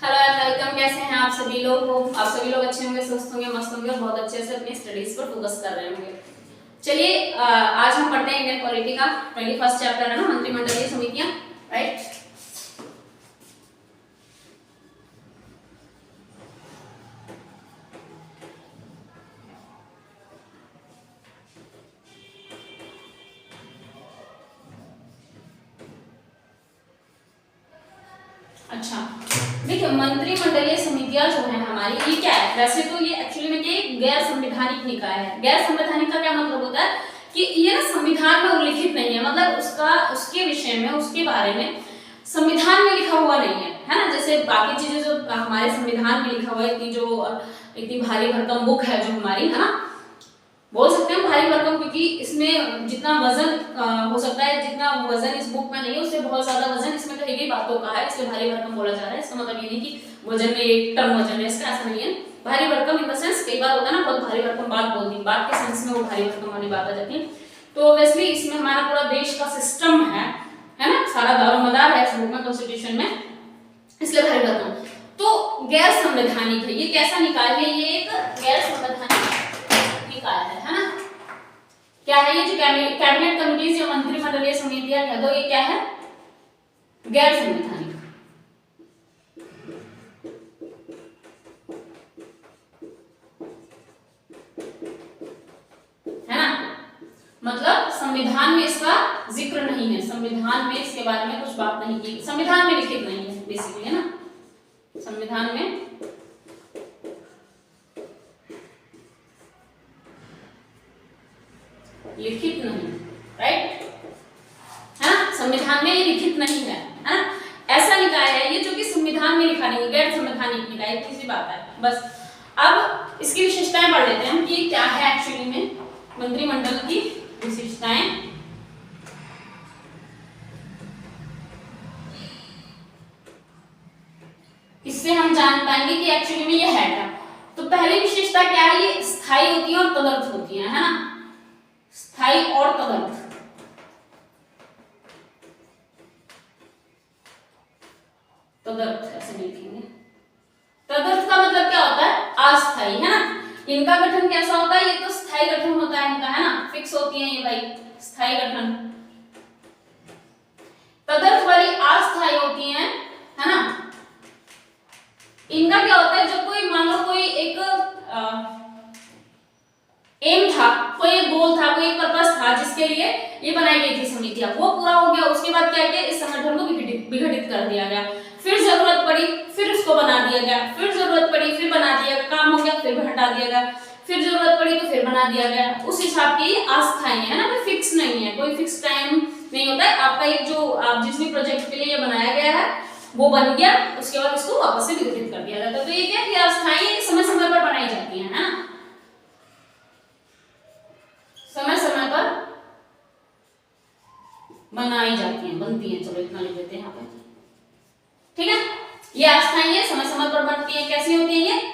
Hello welcome. कैसे हैं आप सभी लोग? आप सभी लोग अच्छे होंगे, स्वस्थ होंगे, मस्त होंगे और बहुत अच्छे से अपनी स्टडीज पर फोकस कर रहे होंगे। चलिए आज हम पढ़ते हैं इंडियन पॉलिटी का 21st चैप्टर है ना, मंत्रिमंडलीय समितियां, राइट। अच्छा देखिए, मंत्रिमंडलीय समितियां जो है हमारी, ये क्या है? वैसे तो ये एक्चुअली में क्या गैर संवैधानिक निकाय है। गैर संवैधानिक का क्या मतलब होता है कि ये ना संविधान में उल्लिखित नहीं है, मतलब उसके विषय में, उसके बारे में संविधान में लिखा हुआ नहीं है ना। जैसे बाकी चीजें जो हमारे संविधान में लिखा हुआ है, इतनी भारी भरकम बुक है जो हमारी, है ना, बोल सकते हैं भारी भरकम, क्योंकि इसमें जितना वजन हो सकता है, जितना वजन इस बुक में नहीं है उससे बहुत ज्यादा वजन इसमें कही गई बातों का है, इसलिए भारी भरकम बोला जा रहा है। इसका मतलब ये नहीं कि वजन में एक टन वजन है, इसका ऐसा नहीं है। भारी भरकम इन द सेंस, कई बार होता है ना बहुत भारी भरकम बात बोल दी, बात के सेंस में वो भारी भरकम वाली बात आ जाती है। तो ऑब्वियसली इसमें हमारा पूरा देश का सिस्टम है ना, सारा दारोमदार है इस बुक में, कॉन्स्टिट्यूशन में, इसलिए भारी भरकम। तो गैर संवैधानिक है ये। कैसा निकाय है ये? एक गैर संवैधानिक निकाय है ना। क्या है ये? जो कैबिनेट कमिटीज या मंत्रिमंडलीय समितियां कह दो, ये क्या है? गैर संवैधानिक है ना। मतलब संविधान में इसका जिक्र नहीं है, संविधान में इसके बारे में कुछ बात नहीं की, संविधान में लिखित नहीं है बेसिकली, है ना। संविधान में लिखित नहीं, राइट, है ना। संविधान में ये लिखित नहीं है ना। ऐसा निकाय है ये जो कि संविधान में लिखा नहीं है, गैर संवैधानिक निकाय, किसी बात है बस। अब इसकी विशेषताएं पढ़ लेते हैं हम कि क्या है एक्चुअली में मंत्रिमंडल की विशेषताएं। इससे हम जान पाएंगे कि एक्चुअली में ये है क्या। तो पहली विशेषता क्या है? ये स्थायी होती है और तदर्थ होती है ना। स्थायी और तदर्थ। तदर्थ ऐसे लिखेंगे। तदर्थ का मतलब क्या होता है? अस्थायी, है ना। इनका गठन कैसा होता है? ये तो स्थायी गठन होता है इनका, है ना, फिक्स होती है ये भाई, स्थायी गठन। तदर्थ वाली अस्थायी होती है ना। इनका क्या होता है? जब कोई मान लो कोई एक एम था, कोई एक गोल था, कोई एक पर्पस था जिसके लिए ये बनाई गई थी समितियां, वो पूरा हो गया, उसके बाद क्या किया? इस संगठन को विघटित कर दिया गया। फिर जरूरत पड़ी, फिर उसको बना दिया गया, फिर जरूरत पड़ी, फिर बना दिया गया, काम हो गया, फिर हटा दिया गया, फिर जरूरत पड़ी तो फिर बना दिया गया। उस हिसाब की अस्थायी है ना, कोई फिक्स नहीं है, कोई फिक्स टाइम नहीं होता है। आपका एक जो आप जिस भी प्रोजेक्ट के लिए ये बनाया गया है वो बन गया, उसके बाद इसको वापस से विघटित कर दिया जाता है। तो ये क्या है? अस्थायी, समय समय पर बनाई जाती है ना, समय समय पर बनाई जाती हैं, बनती हैं। चलो इतना लिख देते हैं यहाँ पे, ठीक है। ये अस्थायी है, समय समय पर बनती है। कैसी होती है ये?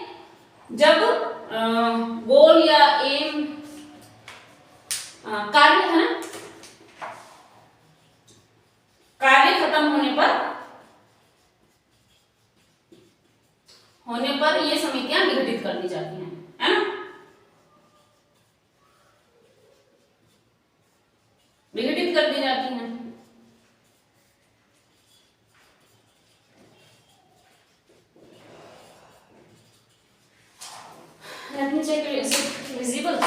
जब गोल या एम कार्य, है ना, कार्य खत्म होने पर ये समितियां विघटित कर दी जाती हैं, है ना, विघटित कर दी जाती हैं। Let me check, is it visible?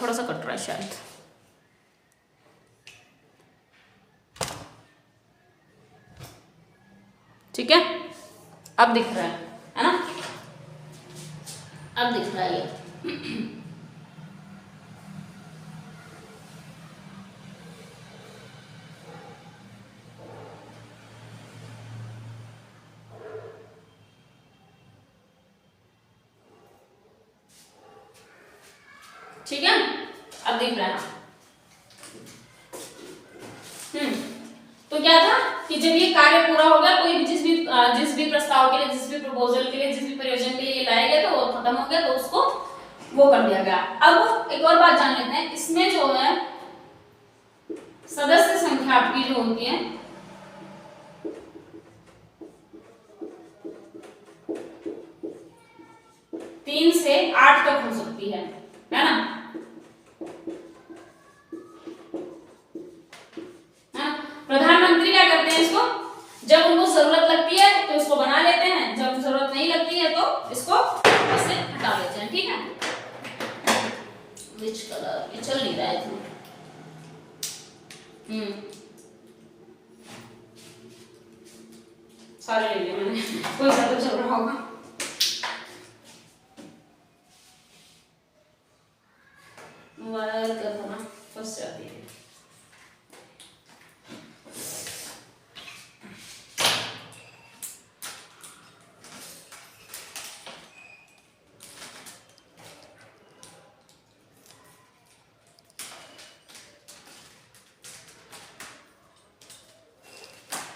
थोड़ा सा कट रहा है शायद। ठीक है, अब दिख रहा है ना, अब दिख रहा है ये। ठीक है, अब दिख रहा है। तो क्या था कि जब ये कार्य पूरा हो गया, कोई भी जिस भी प्रस्ताव के लिए, जिस भी प्रपोजल के लिए, जिस भी प्रयोजन के लिए ये लाया गया, तो वो खत्म हो गया, तो उसको वो कर दिया गया। अब एक और बात जान लेते हैं, इसमें जो है सदस्य संख्या आपकी जो होती है 8 तक हो सकती है ना? प्रधानमंत्री क्या करते हैं, इसको जब उनको जरूरत लगती है तो इसको बना लेते हैं, जब जरूरत नहीं लगती है तो इसको इससे हटा देते हैं। ठीक है, विच कलर, ये चल नहीं रहा है इसमें। सारे ले लिए मैंने, कोई सा तो चल रहा होगा। मोबाइल का था ना, फंस जाती है।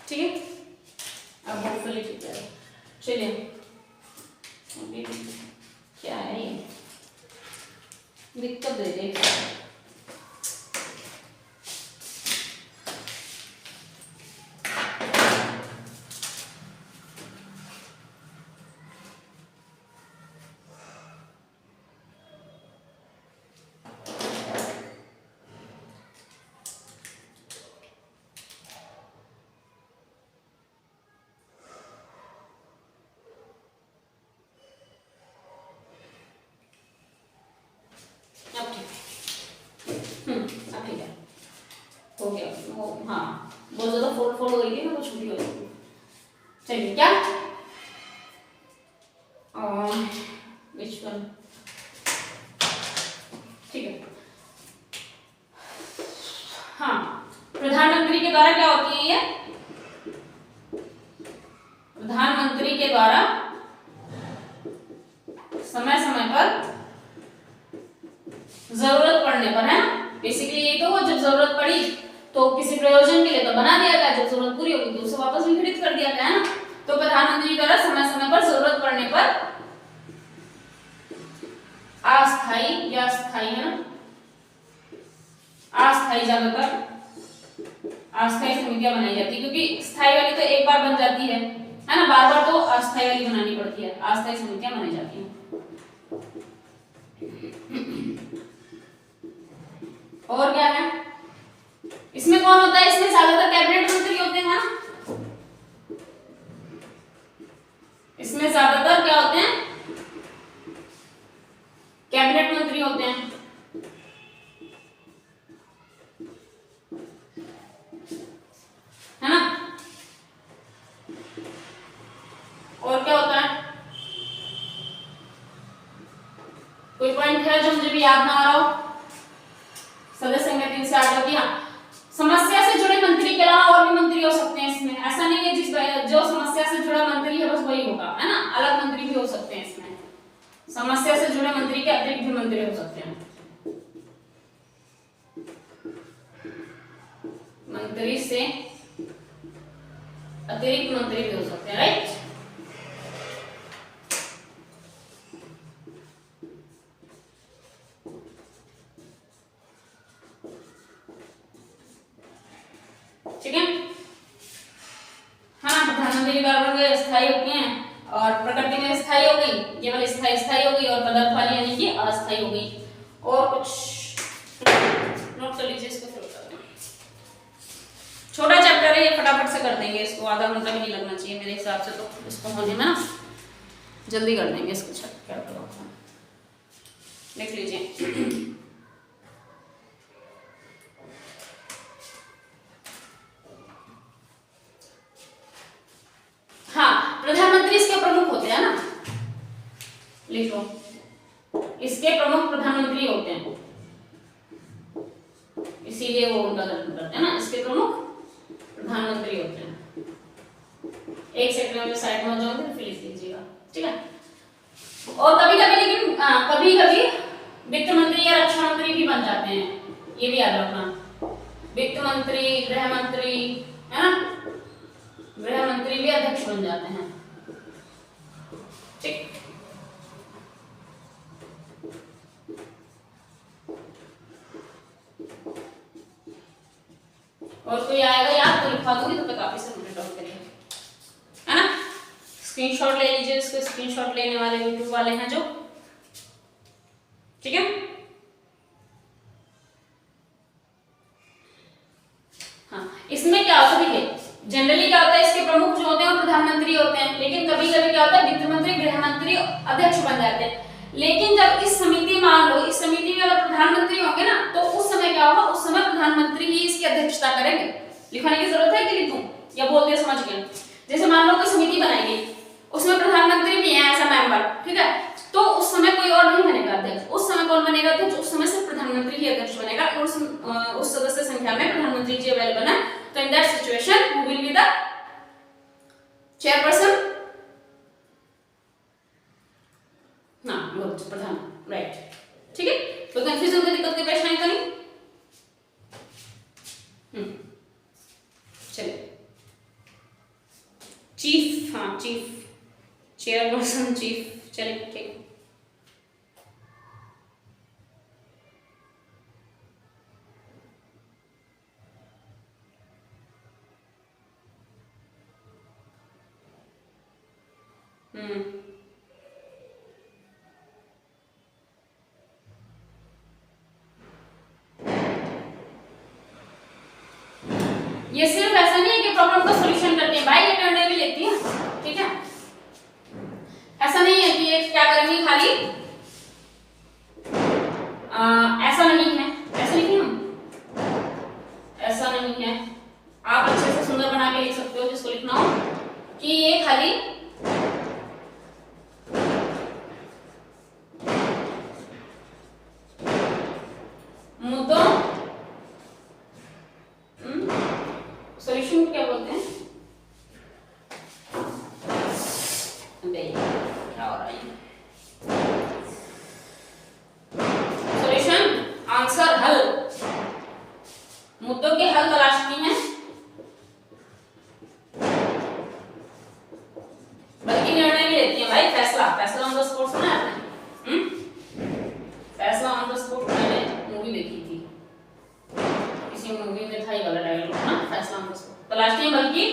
ठीक है, अब होपफुली ठीक है। चलिए, अभी क्या है ये, दिक्कत दे रही है। अब ठीक है, हो गया। हाँ, बहुत ज्यादा फोल्ड हो गई थी ना, तो छुट्टी हो गई। चलिए, क्या विच वन, ठीक है। हाँ, प्रधानमंत्री के द्वारा क्या होती है ये, प्रधानमंत्री के द्वारा समय समय पर जरूरत पड़ने पर, है ना, बेसिकली यही तो, जब जरूरत पड़ी तो किसी प्रयोजन के लिए तो बना दिया गया, जब जरूरत पूरी होगी तो उसे वापस विघटित कर दिया गया, है ना। तो प्रधानमंत्री द्वारा समय समय पर जरूरत पड़ने पर अस्थायी या स्थायी, है ना, अस्थायी ज्यादातर अस्थायी समितियां बनाई जाती है, क्योंकि स्थायी वाली तो एक बार बन जाती है ना, बार बार तो अस्थायी वाली बनानी पड़ती है। अस्थायी समितियां बनाई जाती हैं। और क्या है, इसमें कौन होता है, इसमें ज्यादातर कैबिनेट मंत्री होते हैं, इसमें ज्यादातर क्या होते हैं, कैबिनेट मंत्री होते हैं, है ना। और क्या होता है, कोई पॉइंट है जो मुझे भी याद ना आ रहा हो, सदस्य संख्या 3 से 8 होती है। समस्या से जुड़े मंत्री के अलावा और भी मंत्री हो सकते हैं इसमें, ऐसा नहीं है जो समस्या से जुड़ा मंत्री है बस वही होगा, है ना, अलग मंत्री भी हो सकते हैं इसमें, समस्या से जुड़े मंत्री के अतिरिक्त भी मंत्री हो सकते हैं, मंत्री से अतिरिक्त मंत्री भी हो सकते हैं, राइट। ठीक है, हाँ, प्रधानमंत्री द्वारा स्थायी होती हैं और प्रकृति में स्थायी हो गई, केवल स्थायी हो गई, और पदार्थ वाली यानी कि अस्थायी हो गई। और कुछ नोट कर लीजिए इसको, छोटा चैप्टर है ये, फटाफट से कर देंगे इसको, आधा घंटा भी नहीं लगना चाहिए मेरे हिसाब से, तो इसको होने में ना जल्दी कर देंगे इसको चैप्टर, लिख लीजिए। हाँ, प्रधानमंत्री इसके प्रमुख होते हैं ना, लिखो, इसके प्रमुख प्रधानमंत्री होते हैं, इसीलिए वो उनका गठन करते हैं ना, इसके प्रमुख प्रधानमंत्री होते हैं। एक सेकंड में साइड में हो जाओगे फिर लिख लीजिएगा, ठीक है। और कभी कभी, लेकिन कभी कभी वित्त मंत्री या रक्षा मंत्री भी बन जाते हैं, ये भी याद रखना, वित्त मंत्री, गृह मंत्री, है ना, गृह मंत्री भी अध्यक्ष बन जाते हैं, ठीक। और कोई आएगा याद तो लिखवा दूंगी, तब तक आप इसे नोट डाउन करिए, है ना। स्क्रीनशॉट ले लीजिए इसको, स्क्रीनशॉट लेने वाले यूट्यूब वाले हैं जो, ठीक है। हाँ, इसमें क्या होता है, देखिए जनरली क्या होता है, इसके प्रमुख जो होते हैं वो प्रधानमंत्री होते हैं, लेकिन कभी कभी क्या होता है वित्त मंत्री, गृह मंत्री, अध्यक्ष बन जाते हैं। लेकिन जब इस समिति, मान लो इस समिति में अगर प्रधानमंत्री होंगे ना, तो उस समय क्या होगा, उस समय प्रधानमंत्री ही इसकी अध्यक्षता करेंगे। लिखने की जरूरत है कि लिखूं या बोल दिया समझ गए। जैसे मान लो कोई समिति बनाई गई, उसमें प्रधानमंत्री भी है ऐसा मेंबर, ठीक है, तो उस समय कोई और नहीं बनेगा अध्यक्ष। उस समय कौन बनेगा अध्यक्ष, उस समय सिर्फ प्रधानमंत्री ही अध्यक्ष बनेगा। उस सदस्य संख्या में प्रधानमंत्री जी अवेलेबल है, तो इन that situation who will be the chairperson, ना प्रधान, राइट, ठीक है। तो कंफ्यूजन की दिक्कत की परेशानी तो नहीं। चलिए चीफ, हाँ चीफ, चेयरपर्सन चीफ, चलिए ठीक। ये सिर्फ ऐसा नहीं है कि प्रॉब्लम का सॉल्यूशन करते हैं भाई, ये निर्णय भी लेती है, ठीक है। ऐसा नहीं है कि ये क्या करेंगे खाली, ऐसा नहीं है, ऐसा लिखे हम, ऐसा नहीं है। आप अच्छे से सुंदर बना के लिख सकते हो जिसको लिखना हो, कि ये खाली मुद्दों, सॉल्यूशन क्या बोलते हैं, क्या हो रहा है, सॉल्यूशन, आंसर, हल, मुद्दों के हल तलाशती हैं, बल्कि निर्णय भी लेती हैं भाई। फैसला, फैसला ऑन द स्पॉट सुना है आपने? फैसला ऑन द स्पॉट मैंने मूवी देखी थी, किसी मूवी में था ये वाला डायलॉग ना, फैसला ऑन द स्पॉट तलाशती हैं, बल्कि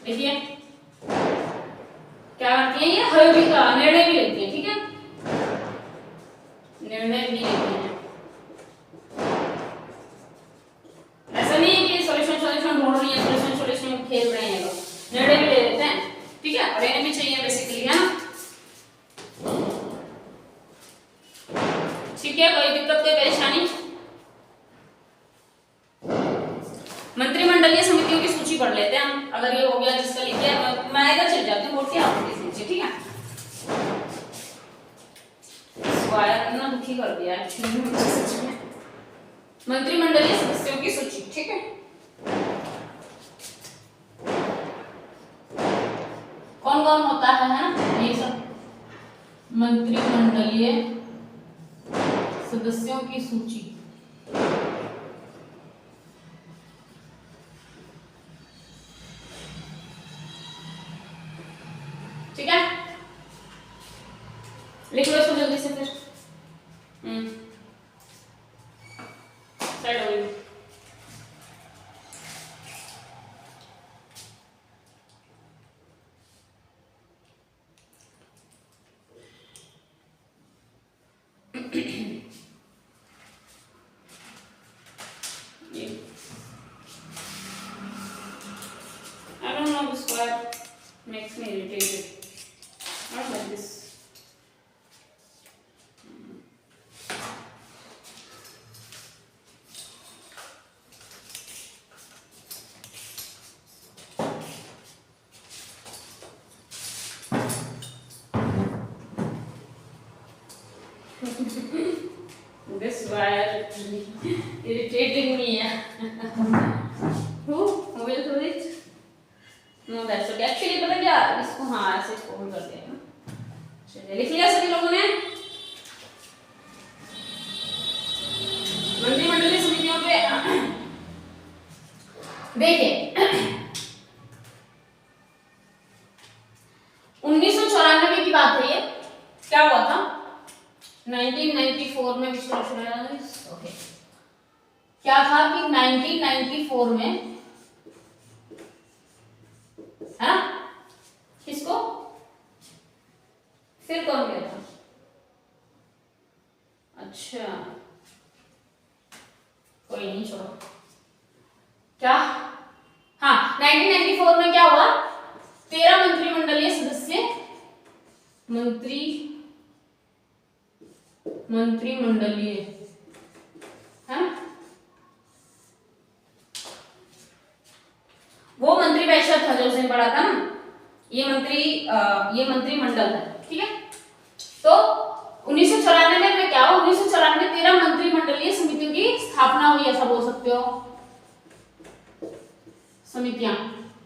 देखिए क्या करती हैं, ये हल भी का निर्णय भी लेती हैं, ठीक है, निर्णय भी लेती हैं। ऐसा नहीं है कि सॉल्यूशन सॉल्यूशन ढूंढ रही है, सॉल्यूशन सॉल्यूशन खेल रहे हैं लोग, निर्णय भी ले लेते हैं, ठीक है, और इन्हें भी चाहिए बेसिकली, है ना, ठीक है। कोई दिक्कत, कोई परेशानी? मंत्रिमंडलीय समितियों की सूची पढ़ लेते हैं हम, अगर ये हो गया जिसका लिख दिया, मैं इधर चल जाती हूँ, बोलती आप नीचे, ठीक है। स्क्वायर ना दुखी कर दिया सच में। मंत्रिमंडलीय सदस्यों की सूची, ठीक है, कौन कौन होता है ना ये सब, मंत्रिमंडलीय सदस्यों की सूची, ठीक है, लिख लो इसको जल्दी से फिर। साइड हो गई। I don't know, this square makes me irritated. Not like this. This wire irritating me. Who will do it? No, that's okay. Actually पता क्या, इसको हाँ ऐसे फोल्ड कर दिया ना। चलिए लिख लिया सभी लोगों ने? मंत्रिमंडलीय समितियों पे देखिए 1994 की बात है ये। क्या हुआ था 1994 में ओके क्या था कि 1994 में है ना, किसको फिर कौन गया था, अच्छा कोई नहीं छोड़ो। क्या, हाँ 1994 में क्या हुआ, 13 मंत्रिमंडलीय सदस्य मंत्रिमंडलीय है, वो मंत्री परिषद था जो उसने पढ़ा था ना, ये मंत्रिमंडल है, ठीक है। तो 1994 में क्या हुआ, 1994 में 13 मंत्रिमंडलीय समितियों की स्थापना हुई, ऐसा बोल सकते हो, समितियां,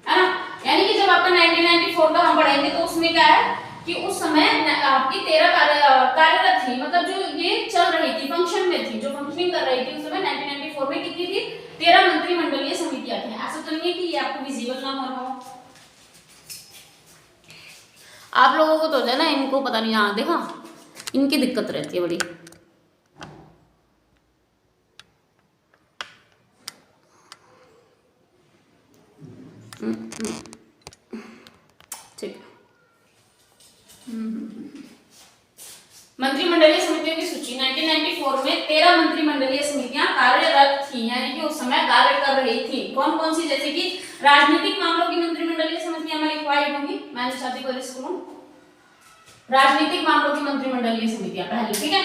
है ना। यानी कि जब आपका 1994 का हम पढ़ेंगे तो उसमें क्या है कि उस समय आपकी 13 कार्यरत थी, मतलब जो ये चल रही थी, फंक्शन में थी, जो फंक्शनिंग कर रही थी उस समय 1994 में कितनी थी, 13 मंत्रिमंडलीय समितियां थी। ऐसा तो नहीं है कि ये आपको विजिबल ना हो रहा हो, आप लोगों को तो है ना, इनको पता नहीं, हाँ देखा, इनकी दिक्कत रहती है बड़ी। ठीक है, मंत्रिमंडलीय समितियों की सूची, 1994 में 13 मंत्रिमंडलीय समितियां कार्यरत थी, यानी कि उस समय कार्य कर रही थी। कौन कौन सी, जैसे कि राजनीतिक मामलों की मंत्रिमंडलीय समितियां मैं लिखवाई दूंगी, मैंने चाहती को रिस्क लूं, राजनीतिक मामलों की मंत्रिमंडलीय समितियां पहले, ठीक है।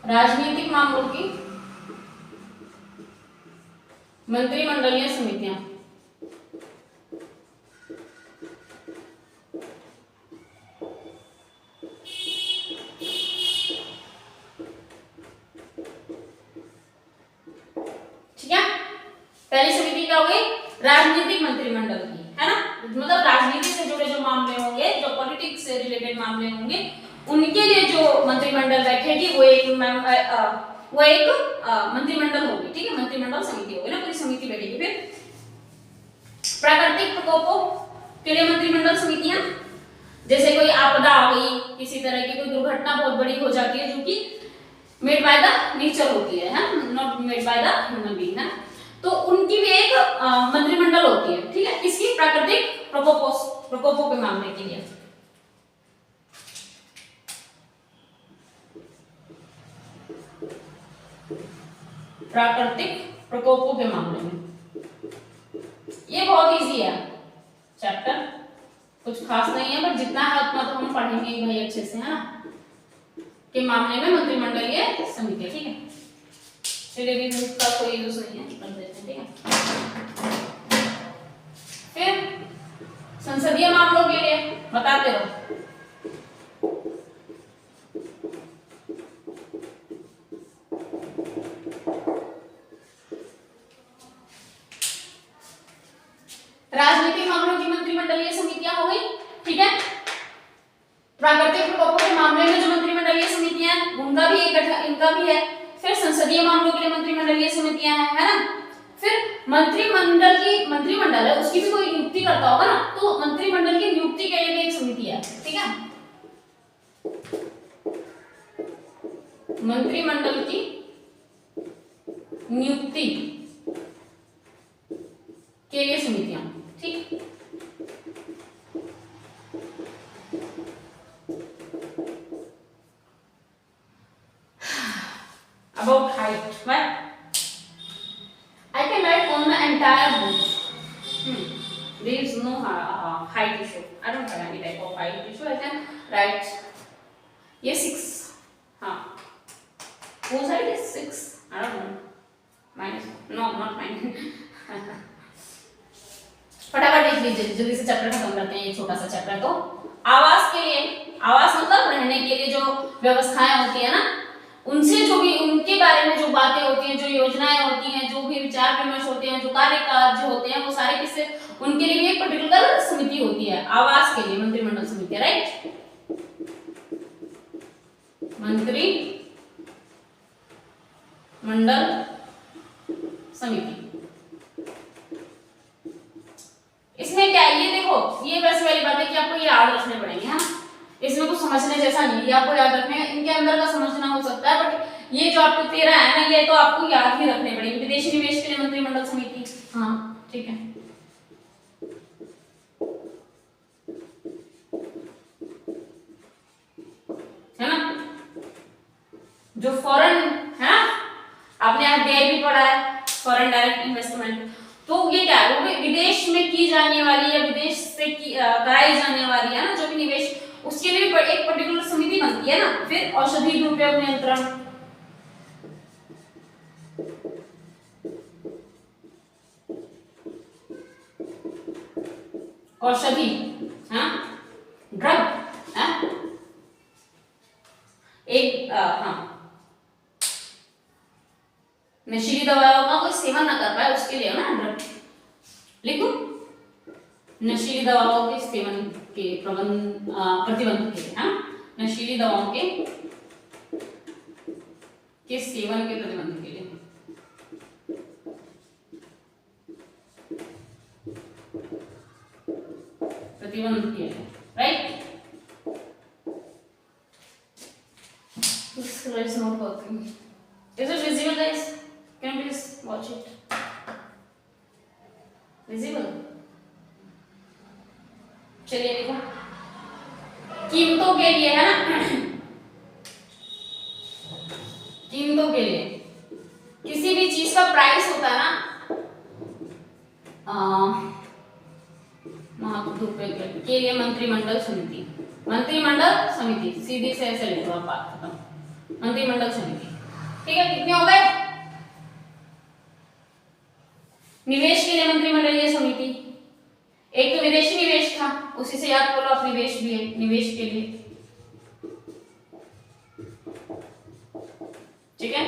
राजनीतिक मामलों की मंत्रिमंडलीय समितियां, ठीक है। पहली समिति क्या हो गई, राजनीतिक मंत्रिमंडल की, है ना, मतलब राजनीति से जुड़े जो मामले होंगे, जो पॉलिटिक्स से रिलेटेड मामले होंगे, उनके लिए जो मंत्रिमंडल बैठेगी वो एक मंत्रिमंडल होगी, ठीक है, मंत्रिमंडल समिति होगी ना, पूरी समिति बैठेगी। फिर प्राकृतिक प्रकोपों के लिए मंत्रिमंडल समितियां, जैसे कोई आपदा आ गई, किसी तरह की कोई दुर्घटना बहुत बड़ी हो जाती है, जो कि मेड बाय द नेचर होती है, not made by the human being, है, तो उनकी भी एक मंत्रिमंडल होती है, ठीक है, किसकी, प्राकृतिक प्रकोपों के मामले के लिए। प्राकृतिक प्रकोपों के मामले में, ये बहुत इजी है चैप्टर, कुछ खास नहीं है, बट जितना है उतना तो हम पढ़ेंगे भाई अच्छे से, है ना, के मामले में मंत्रिमंडलीय समिति, ठीक है। चलिए भी इसका कोई यूज नहीं है, कर देते हैं, ठीक है। फिर संसदीय मामलों के लिए बताते रहो, राजनीतिक मामलों की मंत्रिमंडलीय समितियां हो गई, ठीक है। प्राकृतिक प्रकोपों के मामले में जो मंत्रिमंडलीय समितियां हैं उनका भी इनका भी है। फिर संसदीय मामलों के लिए मंत्रिमंडलीय समितियां हैं, है ना। फिर मंत्रिमंडल है, उसकी भी कोई नियुक्ति करता होगा ना, तो मंत्रिमंडल की नियुक्ति के लिए भी एक समिति है, ठीक है। मंत्रिमंडल की नियुक्ति के लिए समितियां, ठीक। About height, right? I can write on the entire book. There is no height issue. I don't have any type of height issue. I can write. ये 6. हाँ. Whose height is 6? I don't know. Minus. No, not minus. फटाफट लिख लीजिए, जल्दी से chapter खत्म करते हैं, ये छोटा सा चैप्टर। तो आवास के लिए, आवास मतलब रहने के लिए जो व्यवस्थाएं होती है ना, उनसे जो भी उनके बारे में जो बातें होती हैं, जो योजनाएं होती हैं, जो भी विचार विमर्श होते हैं, जो कार्य कार्य होते हैं, वो सारे किससे, उनके लिए भी एक पर्टिकुलर समिति होती है, आवास के लिए मंत्रिमंडल समिति, राइट। मंत्रिमंडल समिति, इसमें क्या है, ये देखो, ये वैसे वाली बात है कि आपको ये याद रखने पड़ेंगे, है ना, इसमें कुछ समझने जैसा नहीं है, ये आपको याद रखने, इनके अंदर का समझना हो सकता है, बट ये जो आपको 13 है ना, ये तो आपको याद ही रखने पड़ेंगे। विदेशी निवेश के लिए मंत्रिमंडल समिति, हाँ ठीक है। जो फॉरेन है ना, आपने एफडीआई भी पढ़ा है, फॉरेन डायरेक्ट इन्वेस्टमेंट, तो ये क्या है, वो भी विदेश में की जाने वाली या विदेश से कराई जाने वाली है ना जो भी निवेश, उसके लिए भी एक पर्टिकुलर समिति बनती है ना। फिर औषधि दुरुपयोग नियंत्रण, औषधि, हाँ ड्रग, हाँ एक हाँ नशीली दवाओं का कोई सेवन ना कर पाए उसके लिए ना ड्रग, लिखो नशीली दवाओं के सेवन के प्रतिबंध के लिए, हाँ नशीली दवाओं के सेवन के प्रतिबंध के लिए। प्रतिबंध किया है, right. This is not working. Is it visible, guys? Can you please watch it? Visible? चलिए देखो, कीमतों के लिए है ना, कीमतों के लिए किसी भी चीज का प्राइस होता है ना, के लिए मंत्रिमंडल समिति, मंत्रिमंडल समिति, सीधी से ऐसे लिखो आप, बात खत्म, मंत्रिमंडल समिति, ठीक है। कितने हो गए? निवेश के लिए मंत्रिमंडलीय समिति, एक तो विदेशी निवेश था, उसी से याद करो आप, निवेश भी है, निवेश के लिए, ठीक है।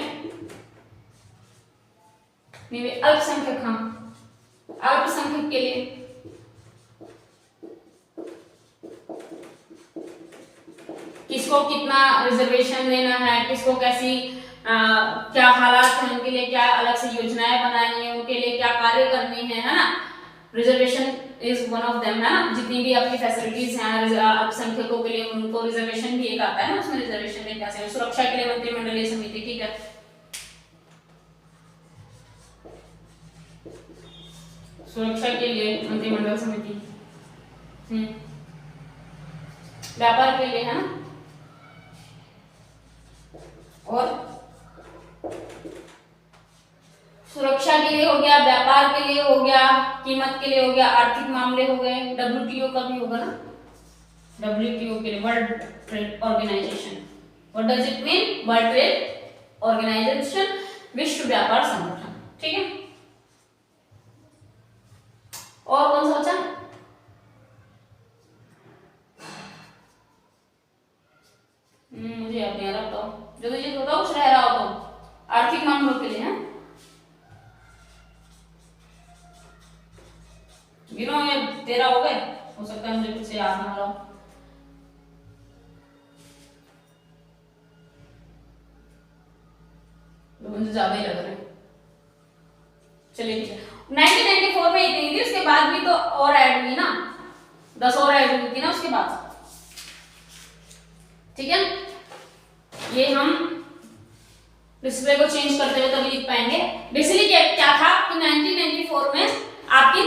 निवेश अल्पसंख्यक, हाँ अल्पसंख्यक के लिए, किसको कितना रिजर्वेशन देना है, किसको कैसी क्या हालात हैं उनके लिए, क्या अलग से योजनाएं बनानी है, उनके लिए क्या कार्य करने हैं, है ना। Reservation is one of them, है ना। जितनी भी आपकी फैसिलिटीज हैं अल्पसंख्यकों के लिए, उनको रिजर्वेशन भी एक आता है ना, उसमें रिजर्वेशन में कैसे। सुरक्षा के लिए मंत्रिमंडलीय समिति, ठीक है। सुरक्षा के लिए मंत्रिमंडल समिति, व्यापार के लिए, है ना। और सुरक्षा के लिए हो गया, व्यापार के लिए हो गया, कीमत के लिए हो गया, आर्थिक मामले हो गए, डब्ल्यूटीओ का भी होगा ना, डब्ल्यूटीओ के लिए world trade organisation. What does it mean? World trade organisation, विश्व व्यापार संगठन, ठीक है। और कौन सा बचा? मुझे याद नहीं आ रहा, बताओ जो तुझे बताओ कुछ रह रहा हो तो। आर्थिक मामलों के लिए है, गिनो, ये 13 हो गए, हो सकता है मुझे कुछ से याद ना आ रहा हो। मुझे ज्यादा ही लग रहा है। चलिए ठीक है, 1994 में इतनी थी, उसके बाद भी तो और ऐड हुई ना, 10 और ऐड हुई थी ना उसके बाद, ठीक है। ये हम डिस्प्ले को चेंज करते हुए तभी लिख पाएंगे। बेसिकली क्या था कि 1994 में आपकी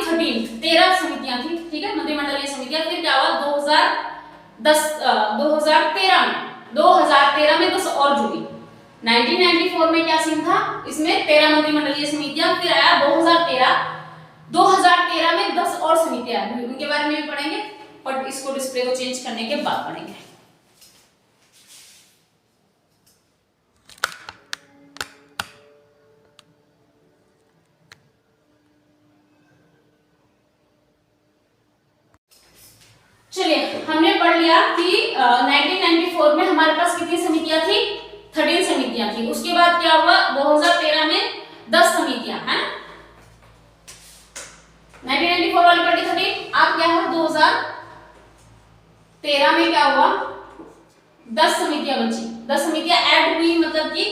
13 समितियां थी, ठीक है, मंत्रिमंडलीय समितियां। फिर क्या हुआ 2013 में 10 और जुड़ी। 1994 में क्या सीन था, इसमें 13 मंत्रिमंडलीय समितियां, फिर आया 2013 में 10 और समितियां, उनके बारे में भी पढ़ेंगे, और इसको डिस्प्ले को चेंज करने के बाद पढ़ेंगे। चलिए, हमने पढ़ लिया कि 1994 में हमारे पास कितनी समितियां थी, 13 समितियां थी। उसके बाद क्या हुआ, 2013 में 10 समितियां, है 1994 वाली पढ़ी 13। अब क्या हुआ 2013 में क्या हुआ, 10 समितियां बची। 10 समितियां ऐड हुई, मतलब कि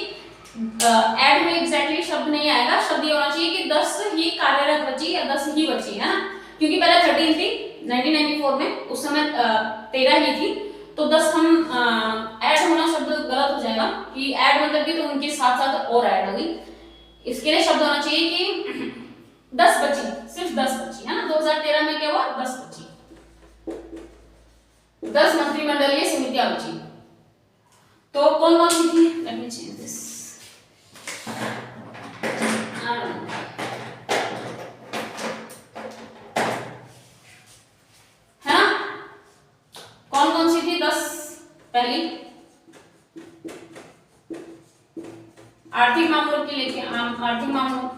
ऐड हुई एग्जैक्टली शब्द नहीं आएगा, शब्द ये होना चाहिए कि 10 ही कार्यरत बची या 10 ही बची, है ना, क्योंकि पहले 13 थी 1994 में, उस समय 13 ही थी, तो 10 हम ऐड होना शब्द गलत हो जाएगा कि ऐड मतलब कि तो उनके साथ साथ और ऐड होगी। इसके लिए शब्द होना चाहिए कि 10 बची, सिर्फ 10 बची, है ना। 2013 में क्या हुआ, 10 बची, 10 मंत्रिमंडलीय समितियां बची। तो कौन कौन सी थी, let me change this. है ना, कौन कौन सी थी? 10 पहली आर्थिक मामलों के लिए, आर्थिक मामलों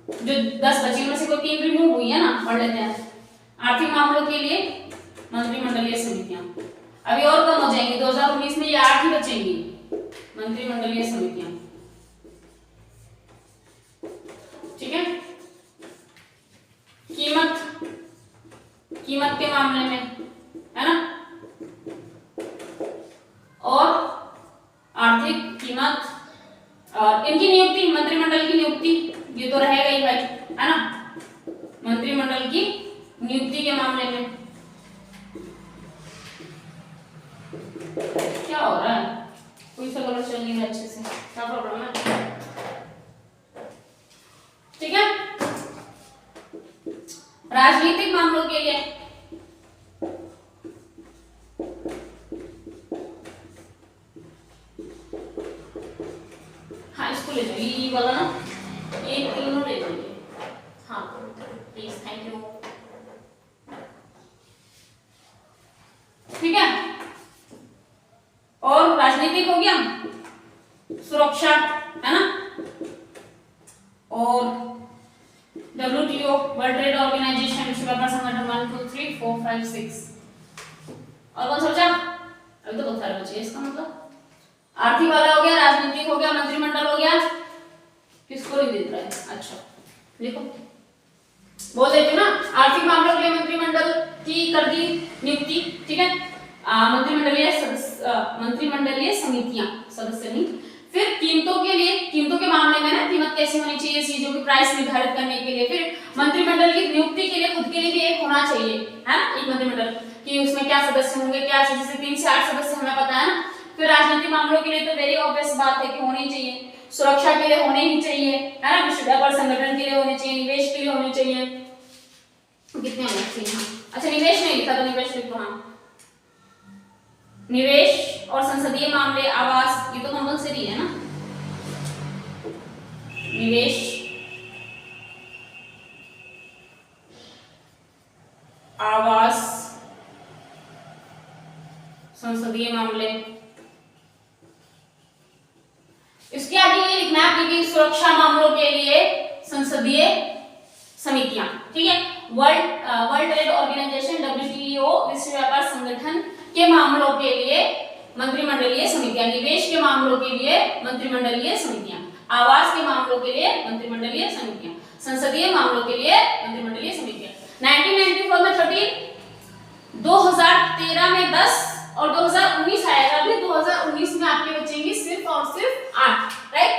जो 10 बची उनमें से कोई 3 रिमूव हुई है ना, पढ़ लेते हैं। आर्थिक मामलों के लिए मंत्रिमंडलीय समितियां अभी और कम हो जाएंगी, 2019 में ये 8 ही बचेंगी मंत्रिमंडलीय समितियां, ठीक है। कीमत के मामले में है ना, और आर्थिक कीमत और इनकी नियुक्ति, मंत्रिमंडल की नियुक्ति ये तो रहेगा ही भाई, है ना। मंत्रिमंडल की नियुक्ति के मामले में क्या हो रहा है? कोई सा कलर चल नहीं रहा अच्छे से, क्या प्रॉब्लम है? ठीक है। राजनीतिक मामलों के लिए हाँ, इसको ले जाइए, ये वाला ना, एक तीनों ले जाइए। हाँ प्लीज, थैंक यू। ठीक है, और राजनीतिक हो गया, सुरक्षा है ना, और WTO वर्ल्ड ट्रेड ऑर्गेनाइजेशन, विश्व व्यापार संगठन 1 2 3 4 5 6, और कौन सा बचा? अभी तो बहुत सारे बचे। इसका मतलब आर्थिक वाला हो गया, राजनीतिक हो गया, मंत्रिमंडल हो गया, किसको नहीं देख रहा है? अच्छा देखो, बोल देती हूँ ना, आर्थिक मामलों के लिए मंत्रिमंडल की कर दी नियुक्ति, ठीक है। मंत्रिमंडलीय समितियां, सदस्य नहीं। फिर कीमतों के लिए, कीमतों के मामले में ना, कीमत कैसी होनी चाहिए चीजों की, प्राइस निर्धारित करने के लिए। फिर मंत्रिमंडल की नियुक्ति के लिए खुद के लिए भी एक होना चाहिए, है ना, एक मंत्रिमंडल कि उसमें क्या सदस्य होंगे, क्या, जैसे 3 से 8 सदस्य हमें पता है ना। फिर राजनीतिक मामलों के लिए तो वेरी ऑब्वियस बात है कि होनी चाहिए, सुरक्षा के लिए होने ही चाहिए, है ना, विश्व व्यापार संगठन के लिए होने चाहिए, निवेश के लिए होने चाहिए, कितने होने चाहिए? अच्छा निवेश नहीं लिखा तो निवेश लिख दो। हाँ, निवेश और संसदीय मामले, आवास, ये तो कंपलसरी है ना। निवेश, आवास, संसदीय मामले। इसके आगे ये लिखना है कि सुरक्षा मामलों के लिए संसदीय समितियां, ठीक है। वर्ल्ड ट्रेड ऑर्गेनाइजेशन WTO विश्व व्यापार संगठन के मामलों के लिए मंत्रिमंडलीय समितियां, निवेश के मामलों के लिए मंत्रिमंडलीय समितियां, आवास के मामलों के लिए मंत्रिमंडलीय समितियां, संसदीय मामलों के लिए मंत्रिमंडलीय समितियां। 1994 में 13, 2013 में 10 और 2019 आएगा। अभी 2019 में आपके बचेंगे सिर्फ और सिर्फ 8, राइट।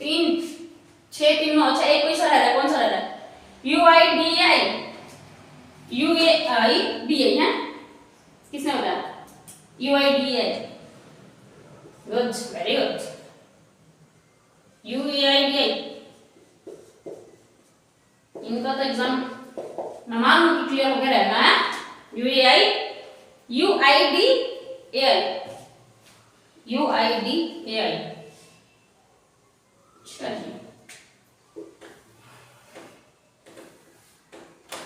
3 6 3 9, अच्छा एक कोई सा रह रहा है, कौन सा रह रहा है? UIDAI है, किसने बताया? UIDAI, good, very good. UIDAI इनका तो एग्जाम नमान क्लियर हो गया रहना है। UIDAI चलिए,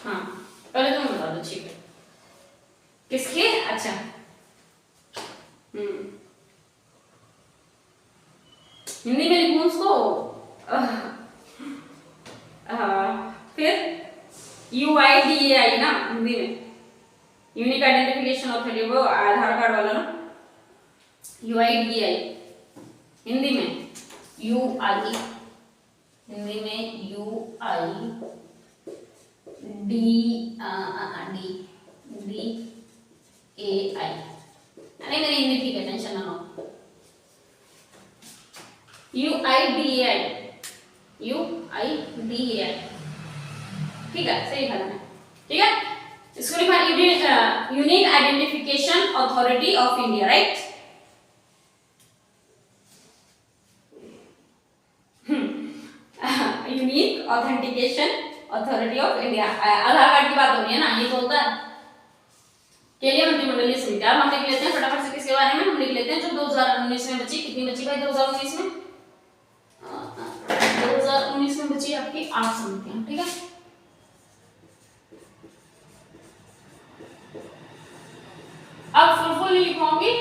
हाँ पहले तुम बता दो, ठीक है, किसके? अच्छा हिंदी में लिखूं उसको? फिर UIDAI ना, हिंदी में यूनिक आइडेंटिफिकेशन ऑथोरिटी, वो आधार कार्ड वाला ना। UIDAI हिंदी में UI, हिंदी में UIDAI, अरे मेरी हिंदी ठीक है, टेंशन ना लो। UIDAI ठीक है, सही लिखा है, ठीक है। इसको लिखा unique identification authority of India, right. Unique authentication authority of India, Aadhaar card की बात हो रही है ना, ये तो होता है। के लिए मंत्रिमंडलीय समिति, आप हम देख लेते हैं फटाफट से। किसके बारे में हम लिख लेते हैं जो 2019 में बची। कितनी बची भाई 2019 में? 2019 में बची आपकी 8 समितियां, ठीक है। अब फुल नहीं लिखवाऊंगी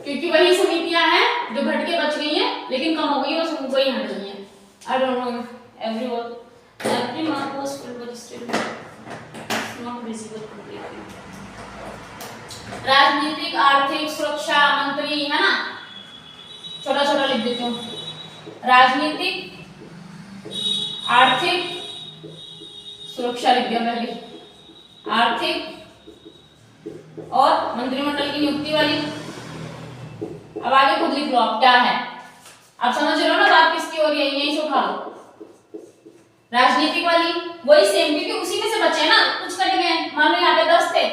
क्योंकि वही समितियां हैं जो घट के बच गई हैं लेकिन कम हो गई और वही हट गई हैं। I don't know everyone, every mark was filled but still not visible completely. राजनीतिक आर्थिक सुरक्षा मंत्री है ना, छोटा छोटा लिख देती हूँ। राजनीतिक आर्थिक सुरक्षा लिख दिया पहले, आर्थिक और मंत्रिमंडल की नियुक्ति वाली। अब आगे खुद लिख लो आप क्या है। आप समझ रहे हो ना बात किसकी हो रही है, यहीं से उठा लो। राजनीतिक वाली वही सेम, क्योंकि उसी में से बचे ना, कुछ कट गए। मान लो यहाँ पे 10 थे,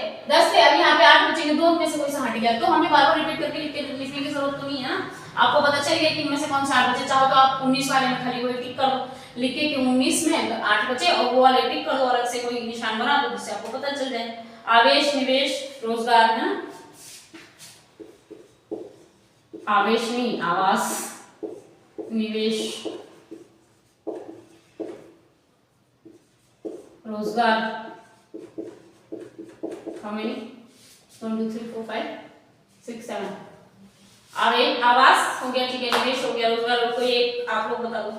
अब यहाँ पे 8 बचेंगे, 2 में से कोई सा हट गया तो हमें बार बार रिपीट करके लिखने की जरूरत तो नहीं है ना। आपको पता चल गया कि इनमें से कौन सा 8 बचे। चाहो तो आप 19 वाले में खाली वही टिक कर दो, लिख के कि 19 में 8 बचे और वो वाले टिक कर दो, अलग से कोई निशान बना दो जिससे आपको पता चल जाए। आवेश, निवेश, रोजगार है ना, आवेश नहीं, आवास, निवेश, रोजगार। How many? 1 2 3 4 5 6 7। आवास हो गया, ठीक है, निवेश हो गया, रोजगार। कोई एक आप लोग बता दो,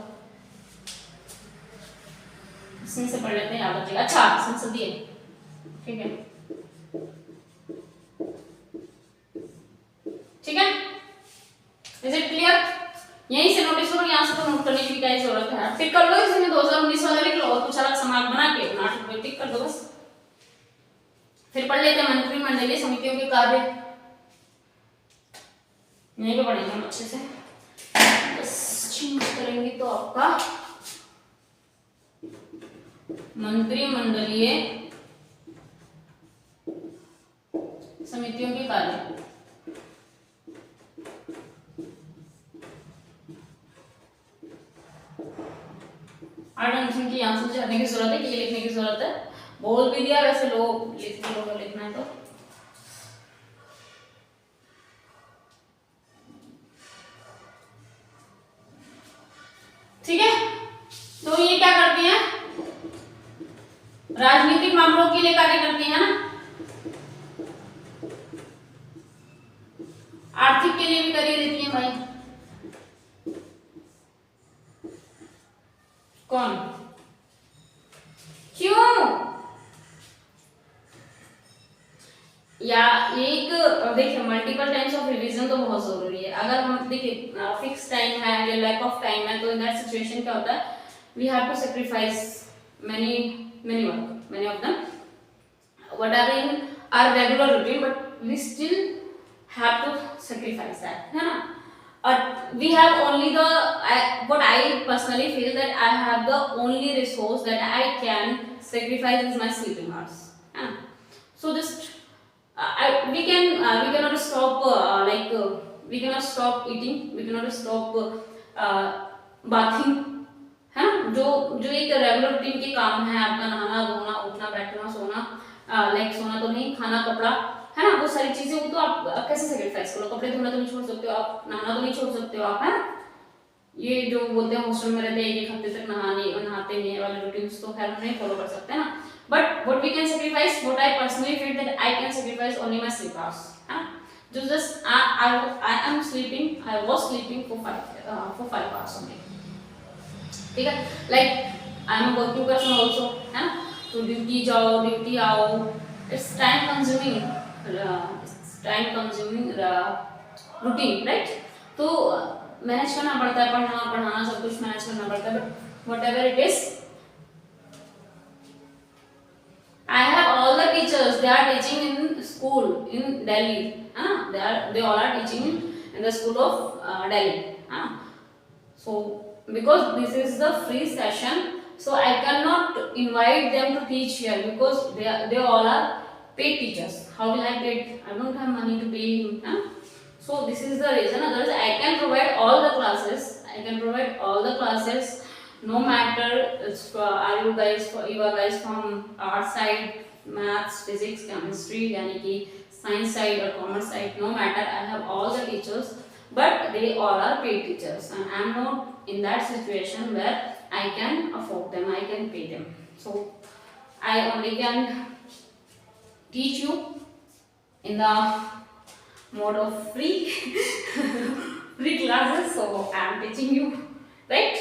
इसमें से पढ़ लेते हैं, याद रखिएगा। अच्छा, संसदीय, ठीक है, ठीक है। Is it clear? यहीं से नोटिस करो, यहाँ से तो नोट करने की क्या जरूरत है। टिक कर लो, इसमें 2019 वाला लिख लो और कुछ अलग समाप्त बना के 8 पे टिक कर दो बस। फिर पढ़ लेते हैं मंत्रिमंडलीय समितियों के कार्य। यहीं पे पढ़ेंगे हम अच्छे से, बस चेंज करेंगे तो आपका मंत्रिमंडलीय समितियों के कार्य। आई डोंट थिंक कि यहाँ से जाने की जरूरत है कि ये लिखने की जरूरत है, बोल भी दिया वैसे लोग लिख लो, लिखना है तो। ठीक है, तो ये क्या करती हैं, राजनीतिक मामलों के लिए कार्य करती हैं ना, आर्थिक के लिए भी कार्य देती हैं भाई। कौन? क्यों? या एक देखिए, मल्टीपल टाइम्स ऑफ रिवीजन तो बहुत जरूरी है। अगर हम देखिए फिक्स टाइम है या लैक ऑफ टाइम है तो इन दैट सिचुएशन क्या होता है, we have to sacrifice many work, many of them what are in our regular routine, but we still have to sacrifice that, है ना। we have only the what I personally feel that I have the only resource that I can sacrifice is my sleeping hours, so just we cannot stop we cannot stop eating, we cannot stop bathing, है ना। जो एक regular routine के काम है आपका, नहाना धोना उठना बैठना सोना, लाइक सोना तो नहीं, खाना कपड़ा, है ना, वो सारी चीजें, वो तो आप कैसे सेक्रीफाइस करो। कपड़े धोना तो नहीं छोड़ सकते हो आप, नहाना तो नहीं छोड़ सकते हो आप, है ना। ये जो बोलते हैं हॉस्टल में रहते हैं 1 हफ्ते तक नहाते नहीं वाले रूटीन्स तो खैर नहीं फॉलो कर सकते ना। But what we can sacrifice, what I personally feel that I can sacrifice only my sleep hours, है ना। Just I am sleeping, I was sleeping for 5 hours only, ठीक है। Like I am working person also, है ना, तो duty जाओ duty आओ, it's time consuming routine, right. तो मैनेज करना पड़ता है, पढ़ाना सब कुछ मैनेज करना पड़ता है, but what ever it is, I have all the teachers, they are teaching in school in Delhi, they all are teaching in the school of Delhi, so because this is the free session, so I cannot invite them to teach here because they all are paid teachers. How will I get? I don't have money to pay him, so this is the reason. Otherwise I can provide all the classes, no matter are you guys from art side, maths, physics, chemistry, यानी कि science side or commerce side, no matter, I have all the teachers, but they all are paid teachers, and I am not in that situation where I can afford them, I can pay them. So I only can teach you in the mode of free free classes, so I am teaching you, right?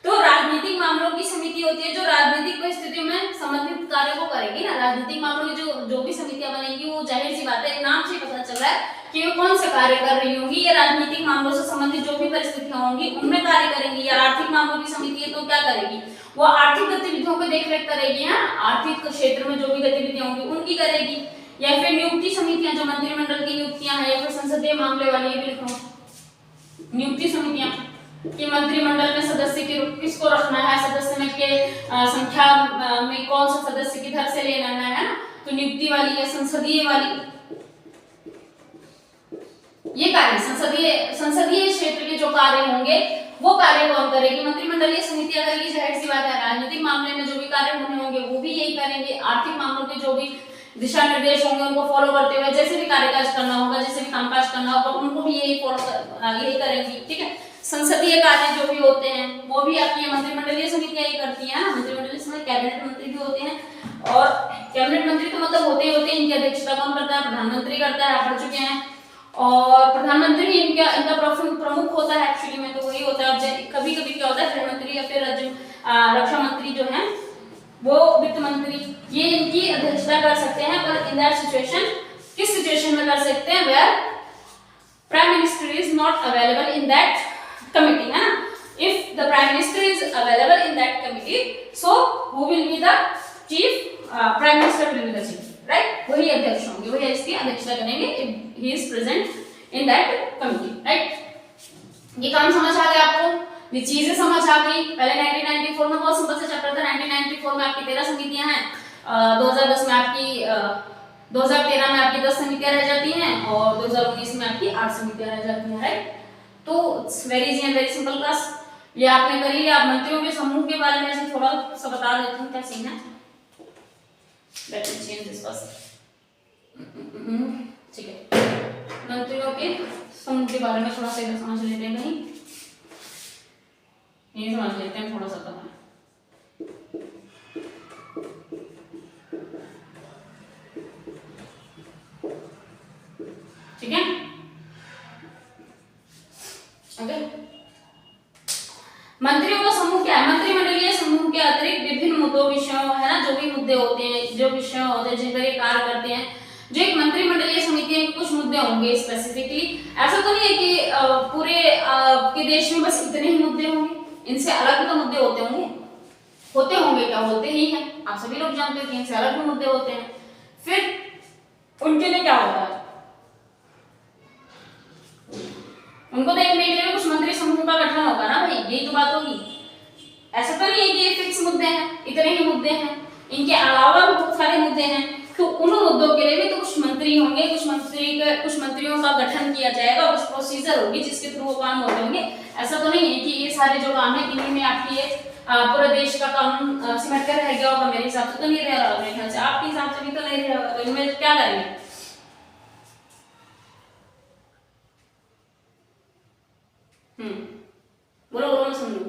तो राजनीतिक मामलों की समिति होती है जो राजनीतिक परिस्थितियों में संबंधित कार्य को करेगी ना। राजनीतिक मामलों की जो भी समितियां बनेंगी वो जाहिर सी बात है, नाम से पता चल रहा है कि वो कौन से कार्य कर रही होंगी। ये राजनीतिक मामलों से संबंधित जो भी परिस्थितियां होंगी उनमें कार्य करेंगी। या आर्थिक मामलों की समिति है तो क्या करेगी, वो आर्थिक गतिविधियों पर देखरेख करेगी, है आर्थिक क्षेत्र में जो भी गतिविधियां होंगी उनकी करेगी। या फिर नियुक्ति समितियां जो मंत्रिमंडल की नियुक्तियां हैं, या फिर संसदीय मामले वाली, ये भी लिखो नियुक्ति समितियां कि मंत्रिमंडल में सदस्य किसको रखना है, सदस्य में के संख्या में कौन सा सदस्य किधर से लेना है ना। तो नियुक्ति वाली या संसदीय वाली ये कार्य, संसदीय क्षेत्र के जो कार्य होंगे वो कार्य कौन करेगी, मंत्रिमंडलीय समितियां करेगी। जाहिर सी बात है राजनीतिक मामले में जो भी कार्य होने होंगे वो भी यही करेंगे। आर्थिक मामलों के जो भी दिशा निर्देश होंगे उनको फॉलो करते हुए जैसे भी कार्यकाज करना होगा, जैसे भी कामकाज करना होगा, उनको भी यही करेंगी, ठीक है। संसदीय कार्य जो भी होते हैं वो भी आपकी मंत्रिमंडलीय समितियां ही करती हैं। मंत्रिमंडलीय समिति कैबिनेट मंत्री भी होते हैं, और कैबिनेट मंत्री तो मतलब होते ही होते हैं। इनकी अध्यक्षता कौन करता है, प्रधानमंत्री करता है, आप पढ़ चुके हैं। और प्रधानमंत्री ही इनका प्रमुख होता है एक्चुअली में, तो वही होता है। कभी कभी क्या होता है गृह मंत्री या फिर रक्षा मंत्री जो है वो वित्त मंत्री, ये इनकी अध्यक्षता कर सकते हैं। पर इन दैट सिचुएशन, किस सिचुएशन में कर सकते हैं, where prime minister is not available in that committee, है ना। If the prime minister is available in that committee, so who will be the chief, prime minister will be the chief, right. वही अध्यक्ष होंगे, वही इसकी अध्यक्षता करेंगे if he is present in that committee, right. ये काम समझ आ गया आपको, ये चीजें समझ आ गई। पहले 1994 में बहुत सिंपल सा चैप्टर था। 1994 में आपकी 13 समितियां हैं, 2010 में आपकी 2013 में आपकी 10 समितियां रह जाती हैं, और 2019 में आपकी 8 समितियां रह जाती हैं, राइट। तो it's very easy and very simple class, ये आपने करी है। आप मंत्रियों के समूह के बारे में ऐसे थोड़ा सा बता देती हूँ क्या सीन है। Let me change this first, ठीक है। मंत्रियों के समूह के बारे में थोड़ा सा समझ लेते हैं, कहीं ये समझ लेते हैं थोड़ा सा तो है। ठीक है, ओके। मंत्रियों का समूह क्या है, मंत्रिमंडलीय समूह के अतिरिक्त विभिन्न मुद्दों, विषयों, है ना, जो भी मुद्दे होते हैं, जो विषय होते हैं जिन पर ये कार्य करते हैं, जो एक मंत्रिमंडलीय समिति है, कुछ मुद्दे होंगे स्पेसिफिकली। ऐसा तो नहीं है कि पूरे के देश में बस इतने ही मुद्दे होंगे, इनसे अलग भी तो मुद्दे होते होंगे क्या, होते ही हैं। आप सभी लोग जानते हैं कि इनसे अलग भी मुद्दे होते हैं। फिर उनके लिए क्या होता है, उनको देखने के लिए कुछ मंत्री समूह का गठन होगा ना भाई, यही तो बात होगी। ऐसा तो नहीं है कि ये फिक्स मुद्दे हैं, इतने ही मुद्दे हैं, इनके अलावा भी बहुत सारे मुद्दे हैं। तो उन मुद्दों के लिए भी तो कुछ मंत्री होंगे, कुछ मंत्रियों का गठन किया जाएगा, कुछ प्रोसीजर होगी जिसके थ्रू वो काम होते होंगे। ऐसा तो नहीं है कि ये सारे जो काम है इन्हीं में आपकी ये पूरे देश का कानून सिमट कर रह गया होगा। मेरे हिसाब से तो नहीं रह रहा, मेरे ख्याल से आपके हिसाब से भी तो नहीं रह रहा, तो इनमें क्या करेंगे। बोलो बोलो, मैं सुन लूं।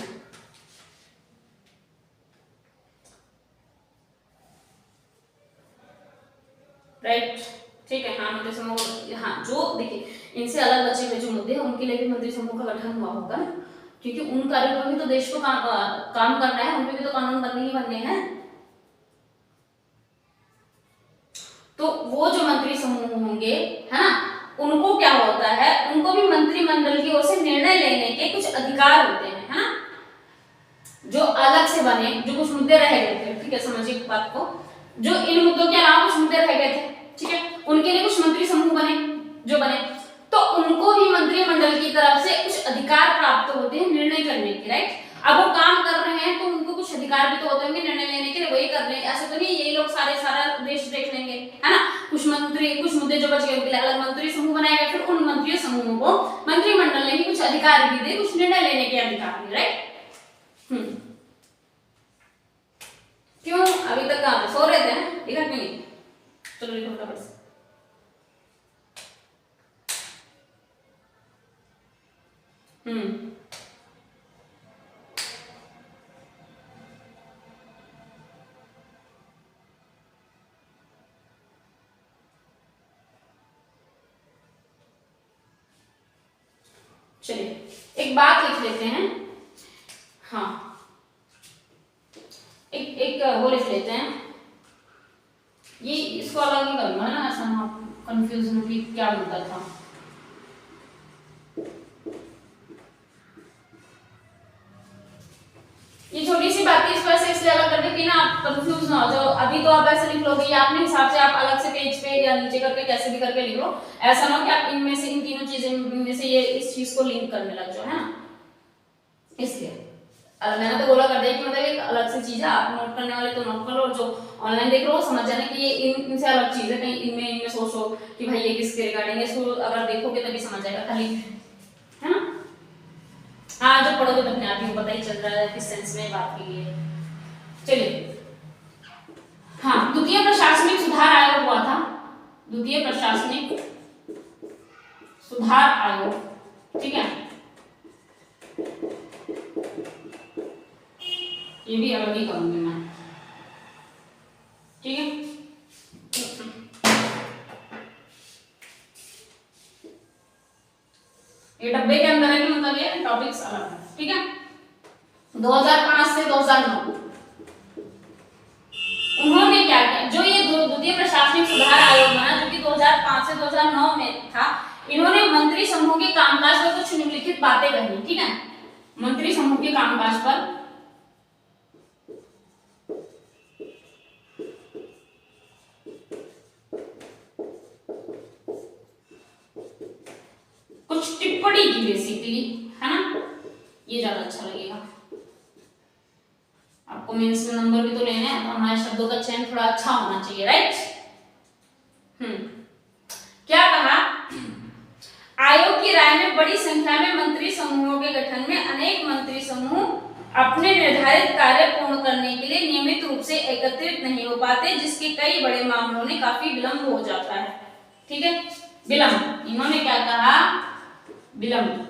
राइट, ठीक है। हाँ, मंत्री समूह, हाँ, जो देखिए इनसे अलग बचे हुए जो मुद्दे हैं उनके लिए भी मंत्री समूह का गठन हुआ होगा ना, क्योंकि उन कार्यों पर भी तो देश को काम करना है, उनपे भी तो कानून बनने ही बनने हैं। तो वो जो मंत्री समूह होंगे, है ना, उनको क्या होता है, उनको भी मंत्रिमंडल की ओर से निर्णय लेने के कुछ अधिकार होते हैं, है ना, जो अलग से बने, जो कुछ मुद्दे रह गए थे। ठीक है, समझिए बात को, जो इन मुद्दों के अलावा कुछ मुद्दे रह गए थे, ठीक है, उनके लिए कुछ मंत्री समूह बने, तो उनको भी मंत्रिमंडल की तरफ से कुछ अधिकार प्राप्त होते हैं निर्णय करने के, राइट। अब वो काम कर रहे हैं तो उनको कुछ अधिकार भी तो होते होंगे निर्णय लेने के लिए, वही कर रहे हैं। ऐसा तो नहीं यही लोग सारा देश देख लेंगे, है ना। कुछ मुद्दे जो बच गए उनके लिए अलग मंत्री समूह बनाया गया, फिर उन मंत्री समूहों को मंत्रिमंडल ने भी कुछ अधिकार भी दिए, कुछ निर्णय लेने के अधिकार दिए, राइट। क्यों अभी तक कहाँ सो रहे थे, लिखा क्यों नहीं, चलो लिखो फटाफट से। हम्म। चलिए एक बात लिख लेते हैं। हाँ, एक वो लिख लेते हैं, ये इसको अलग ही करूंगा ना, ऐसा ना कंफ्यूजन भी क्या बनता था। ये छोटी सी बात है, इस वजह से इसलिए अलग कर दे कि ना आप कंफ्यूज ना हो जाओ। अभी तो आप ऐसे लिख लोगे, या अपने हिसाब से आप अलग से पेज पे या नीचे करके कैसे भी करके लिख लो, ऐसा ना हो कि आप इनमें से इन तीनों चीजें में से ये इस चीज को लिंक करने लग जाओ, है ना। इसलिए मैंने तो बोला कर दिया कि मतलब एक अलग से चीज है, आप नोट करने वाले तो नोट कर लो, जो ऑनलाइन देख लो वो समझ जाना कि ये इनसे अलग चीज है, कहीं इनमें सोचो कि भाई ये किसके रिगार्डिंग है, इसको अगर देखोगे तभी समझ आएगा खाली, है ना। हाँ, जब पढ़ोगे तो अपने आप ही पता ही चल रहा है किस सेंस में बात की है। चलिए, हाँ, द्वितीय प्रशासनिक सुधार आयोग हुआ था, द्वितीय प्रशासनिक सुधार आयोग, ठीक है, ये भी अलग ही करूंगी मैं, ठीक है। ये डब्बे के अंदर है कि मतलब ये टॉपिक्स अलग है, ठीक है। 2005 से 2009 उन्होंने क्या किया, जो ये द्वितीय प्रशासनिक सुधार आयोग बना, जो कि 2005 से 2009 में था, इन्होंने मंत्री समूह के कामकाज पर कुछ निम्नलिखित बातें कही, ठीक है। मंत्री समूह के कामकाज पर कुछ टिप्पणी की बेसिकली, है ना, ये ज्यादा अच्छा लगेगा। आपको मेंस में नंबर भी तो लेने हैं, तो हमारे शब्दों का चयन थोड़ा अच्छा होना चाहिए, राइट। क्या कहा, आयोग की राय में बड़ी संख्या में मंत्री समूहों के गठन में अनेक मंत्री समूह अपने निर्धारित कार्य पूर्ण करने के लिए नियमित रूप से एकत्रित नहीं हो पाते, जिसके कई बड़े मामलों में काफी विलंब हो जाता है, ठीक है। विलंब, इन्होंने क्या कहा, विलंब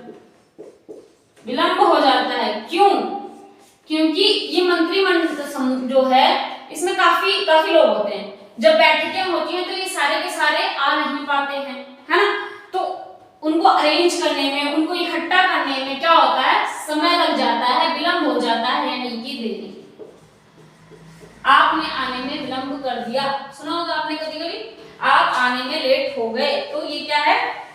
हो जाता है, क्यों, क्योंकि ये मंत्रिमंडल जो है इसमें काफी लोग होते हैं, जब बैठकें होती हैं तो ये सारे के सारे आ नहीं पाते हैं, है ना, तो उनको अरेंज करने में, उनको इकट्ठा करने में क्या होता है, समय लग जाता है, विलंब हो जाता है, यानी कि देरी। आपने आने में विलंब कर दिया, सुना होगा आपने कभी कभी, आप आने में लेट हो गए, तो ये क्या है,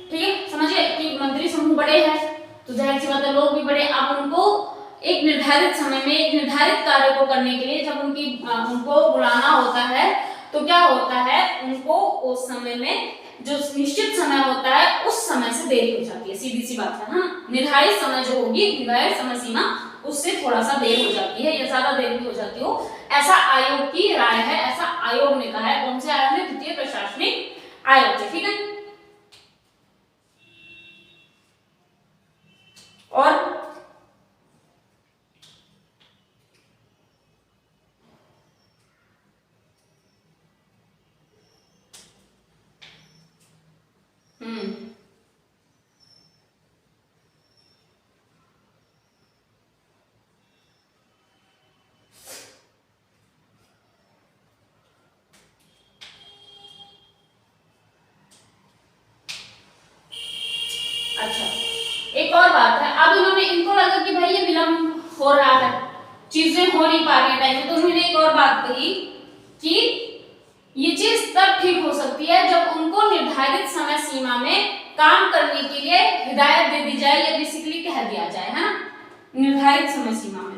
ठीक है, समझिए कि मंत्री समूह बड़े हैं तो जाहिर सी बात है लोग भी बड़े, अब उनको एक निर्धारित समय में एक निर्धारित कार्य को करने के लिए जब उनको बुलाना होता है तो क्या होता है, उनको उस समय में जो निश्चित समय होता है उस समय से देरी हो जाती है, सीधी सी बात है, हाँ, निर्धारित समय जो होगी, निर्धारित समय सीमा, उससे थोड़ा सा देर हो जाती है या ज्यादा देर भी हो जाती हो, ऐसा आयोग की राय है, ऐसा आयोग ने कहा है। कौन से आयोग ने, द्वितीय प्रशासनिक आयोग से, ठीक है। और अच्छा, एक और बात है, अब इन्होंने, इनको लगा कि भाई ये विलंब हो रहा है, चीजें हो नहीं पा रही है टाइम में, तो उन्होंने एक और बात कही कि ये चीज तब ठीक हो सकती है जब उनको निर्धारित समय सीमा में काम करने के लिए हिदायत दे दी जाए या बेसिकली कह दिया जाए, है ना, निर्धारित समय सीमा में।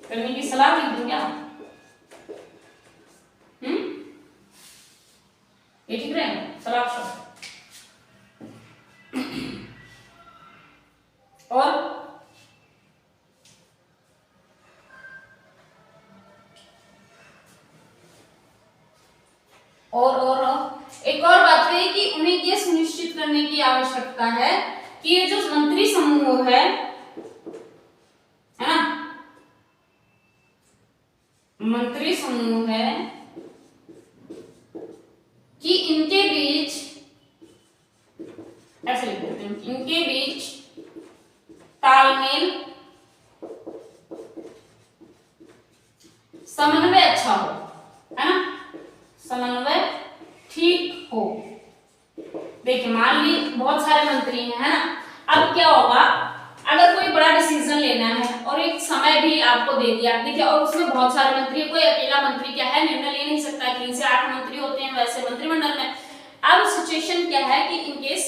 करने की सलाह लिख दूं क्या, ये ठीक रहेगा, सलाह शब्द। और और एक और बात है कि उन्हें ये सुनिश्चित करने की आवश्यकता है कि ये जो मंत्री समूह है ना, मंत्री समूह है कि इनके बीच, ऐसे लिख देते हैं, इनके बीच तालमेल, समन्वय अच्छा हो, है ना, समन्वय ठीक हो। देखिए मान ली बहुत सारे मंत्री हैं, है ना, अब क्या होगा अगर कोई बड़ा डिसीजन लेना है और एक समय भी आपको दे दिया, देखिए, और उसमें बहुत सारे मंत्री, कोई अकेला मंत्री क्या है निर्णय ले नहीं सकता, 3 से 8 मंत्री होते हैं वैसे मंत्रिमंडल में। अब सिचुएशन क्या है कि इनकेस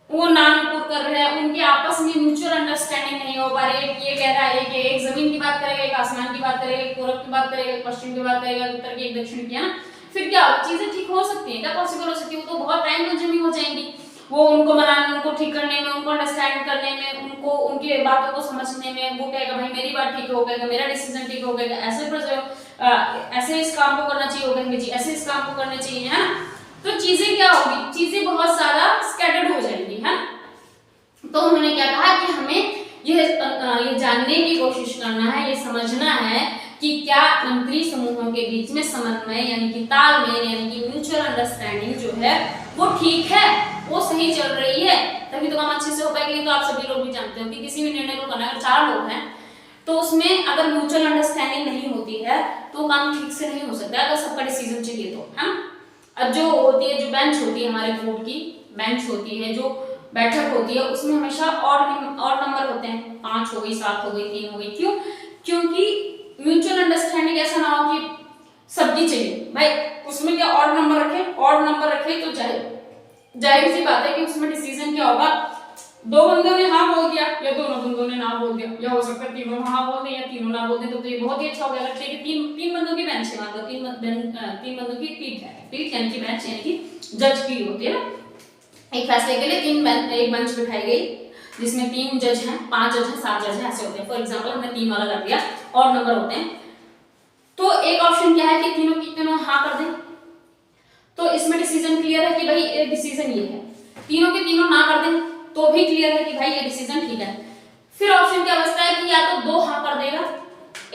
वो नानुपुर कर रहे हैं, उनके आपस में म्यूचुअल अंडरस्टैंडिंग नहीं हो पा रही है, ये कह रहा है एक जमीन की बात करेगा, एक आसमान की बात करेगा, एक पूरब की बात करेगा, एक पश्चिम की बात करेगा, उत्तर की, एक दक्षिण की, है ना, फिर क्या चीजें ठीक हो सकती हैं क्या, पॉसिबल हो सकती है, वो तो बहुत टाइम कंज्यूमिंग हो जाएंगी, वो उनको मनाने, उनको ठीक करने में, उनको अंडरस्टैंड करने में, उनको उनकी बातों को समझने में, वो कहेगा भाई मेरी बात ठीक हो गएगा, मेरा डिसीजन ठीक हो गएगा, ऐसे इस काम को करना चाहिए, हो कहेंगे जी ऐसे इस काम को करना चाहिए, है ना, तो चीजें क्या होगी, चीजें बहुत ज्यादा स्कैटर्ड हो जाएंगी, है। तो उन्होंने क्या कहा कि हमें ये जानने की कोशिश करना है, ये समझना है कि क्या मंत्री समूहों के बीच में समन्वय यानी कि तालमेल यानी कि म्यूचुअल अंडरस्टैंडिंग जो है वो ठीक है, वो सही चल रही है, तभी तो काम अच्छे से हो पाएगा। तो आप सभी लोग भी जानते हो कि किसी भी निर्णय को करना, अगर 4 लोग हैं तो उसमें अगर म्यूचुअल अंडरस्टैंडिंग नहीं होती है तो काम ठीक से नहीं हो सकता, अगर सबका डिसीजन चाहिए तो, है। अब जो होती है, जो बेंच होती है हमारे कोर्ट की बेंच होती है, जो बैठक होती है, उसमें हमेशा ऑड नंबर होते हैं, 5 हो गई, 7 हो गई, 3 हो गई, क्यों, क्योंकि म्यूचुअल अंडरस्टैंडिंग ऐसा ना हो कि सबकी चाहिए भाई, उसमें क्या ऑड नंबर रखे तो जाहिर सी बात है कि उसमें डिसीजन क्या होगा, 2 बंदों ने हाँ बोल दिया या दोनों बंदों ने ना बोल दिया, या हो सकता है तीनों हाँ बोल दें या तीनों ना बोल दें, तो ये बहुत ही अच्छा हो गया। अगर ठीक है 3 बंदों की बेंच है, मान लो 3 बंदों की पीठ यानी कि बेंच यानी कि जज की होती है ना, एक फैसले के लिए एक बेंच बिठाई गई जिसमें 3 जज हैं, 5 जज हैं, 7 जज हैं, ऐसे होते हैं। फॉर एग्जांपल हमने 3 वाला कर दिया, और नंबर होते हैं, तो एक ऑप्शन क्या है कि तीनों की तीनों हाँ कर दें, तो इसमें डिसीजन क्लियर है कि भाई डिसीजन ये है। तीनों के तीनों ना कर दें तो भी क्लियर है कि भाई ये डिसीजन ठीक है। फिर ऑप्शन क्या बचता है कि या तो 2 हाँ कर देगा,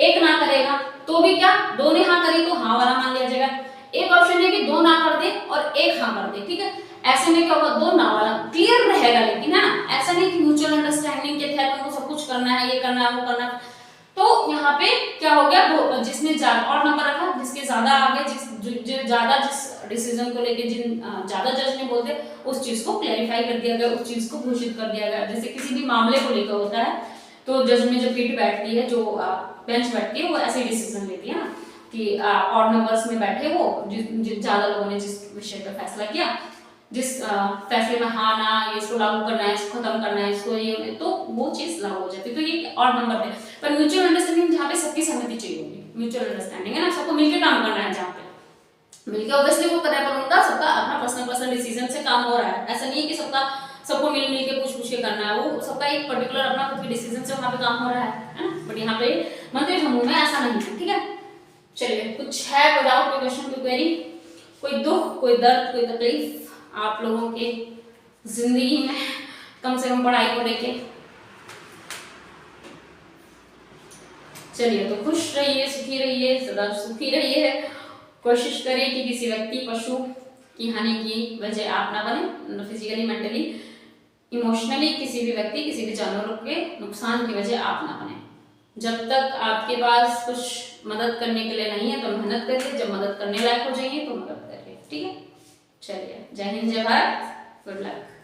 1 ना करेगा, तो भी क्या 2 ने हाँ करी तो हाँ वाला मान लिया जाएगा। एक ऑप्शन है कि 2 ना कर दे और 1 हाँ कर दे, ठीक है, ऐसे में क्या होगा 2 ना वाला क्लियर रहेगा, लेकिन है ना, ऐसा नहीं कि म्यूचुअल अंडरस्टैंडिंग के तहत उनको सब कुछ करना है, ये करना है, वो करना है। तो यहाँ पे क्या हो गया, जिसने और नंबर रखा, जिसके ज्यादा आगे, जिस डिसीजन को लेके ज्यादा जज ने बोलते उस चीज को क्लैरिफाई कर दिया गया, उस चीज को घोषित कर दिया गया। जैसे किसी भी मामले को लेकर होता है तो जज में जो पीठ बैठती है, जो बेंच बैठती है, वो ऐसे डिसीजन लेती है ना कि ऑड नंबर्स में बैठे वो ज्यादा लोगों ने जिस विषय पर फैसला किया, जिस फैसले में हाँ ना, ये इसको लागू करना है, इसको खत्म करना है, इसको ये, तो वो चीज लागू हो जाती है। तो ये ऑड नंबर थे, पर म्यूचुअल अंडरस्टैंडिंग जहाँ पे सबकी सहमति चाहिए होगी, म्यूचुअल अंडरस्टैंडिंग है ना, सबको मिलकर काम करना है, जहाँ पे मिलकर ऑब्वियसली वो करना, पर उनका सबका अपना पर्सनल डिसीजन से काम हो रहा है। ऐसा नहीं है कि सबको मिल के पूछ के करना है, वो सबका एक पर्टिकुलर अपना खुद के डिसीजन से वहाँ पे काम हो रहा है ना। बट यहाँ पे मंत्री समूह में ऐसा नहीं है, ठीक है। चलिए, कुछ है कोई डाउट, कोई क्वेश्चन, कोई क्वेरी, कोई दुख, कोई दर्द, कोई तकलीफ आप लोगों के जिंदगी में, कम से कम पढ़ाई को लेके? चलिए, तो खुश रहिए, सुखी रहिए, सदा सुखी रहिए। कोशिश करें कि किसी व्यक्ति, पशु की हानि की वजह आप ना बने, फिजिकली, मेंटली, इमोशनली किसी भी व्यक्ति, किसी भी जानवर के नुकसान की वजह आप ना बने। जब तक आपके पास कुछ मदद करने के लिए नहीं है तो मेहनत करिए, जब मदद करने लायक हो जाइए तो मदद करिए, ठीक है। चलिए, जय हिंद, जय भारत, गुड लक।